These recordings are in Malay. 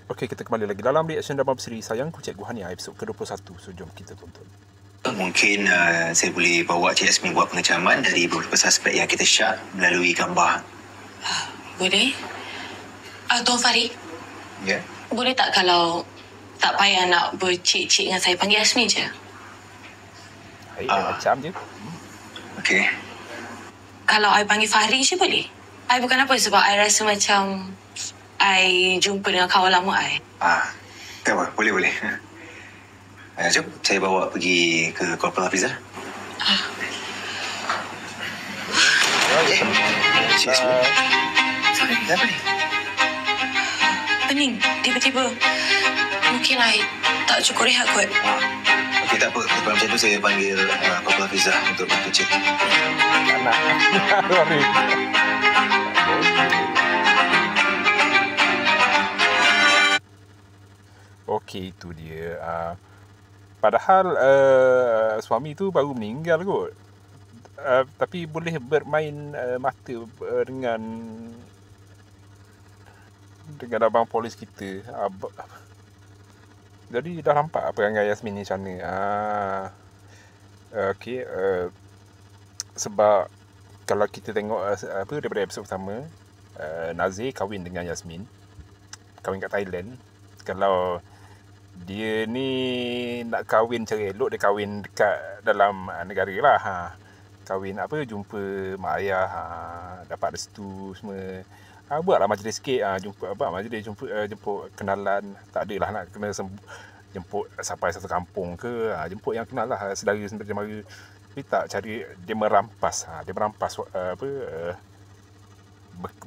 Okey, kita kembali lagi dalam reaction drama berseri Sayangku Cikgu Hania episod ke-21. So, jom kita tonton. Mungkin saya boleh bawa Cik Yasmin buat pengecaman dari beberapa suspek yang kita syak melalui gambar. Boleh? Tuan Farid? Ya? Boleh tak kalau tak payah nak bercik-cik dengan saya, panggil Yasmin je? Baik, macam je. Okey. Kalau I panggil Fahri je boleh? I bukan apa sebab I rasa macam I jumpa dengan kawan lama I. Tak apa, boleh. Jom, saya bawa pergi ke Korporal Hafizah. Cik Yasmin. Sorry. Kenapa ni? Pening, tiba-tiba. Mungkin I tak cukup rehat kot. Okey, tak apa. Kalau macam tu saya panggil Korporal Hafizah untuk bantu cek. Anak. Sorry. Okey, itu dia. Padahal suami tu baru meninggal kot. Tapi boleh bermain mata dengan abang polis kita. Jadi dah nampak apa perangai Yasmin ni macam mana. Okey, sebab kalau kita tengok daripada episod pertama, Nazir kahwin dengan Yasmin. Kahwin kat Thailand. Kalau dia ni nak kahwin cara elok, dia kahwin dekat dalam negara lah. Kahwin jumpa mak ayah, dapat restu semua. Buatlah majlis sikit, buat majlis, jemput kenalan. Tak adalah nak kena jemput sampai satu kampung ke, jemput yang kenal lah, saudara sendiri mara. Tapi tak, cari dia merampas,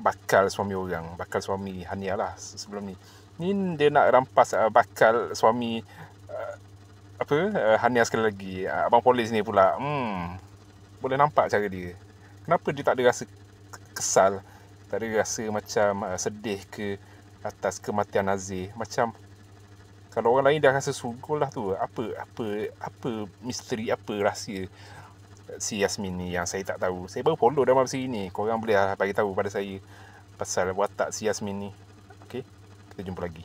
bakal suami orang, bakal suami Hania lah sebelum ni. Ni dia nak rampas bakal suami Hania sekali lagi. Abang polis ni pula. Boleh nampak cara dia. Kenapa dia tak ada rasa kesal, tak ada rasa macam sedih ke atas kematian Nazir. Macam kalau orang lain dah rasa sungguh lah tu. Apa misteri, apa rahsia si Yasmin ni yang saya tak tahu. Saya baru follow drama berseri ni. Korang boleh bagi tahu pada saya pasal watak si Yasmin ni. Okey, kita jumpa lagi.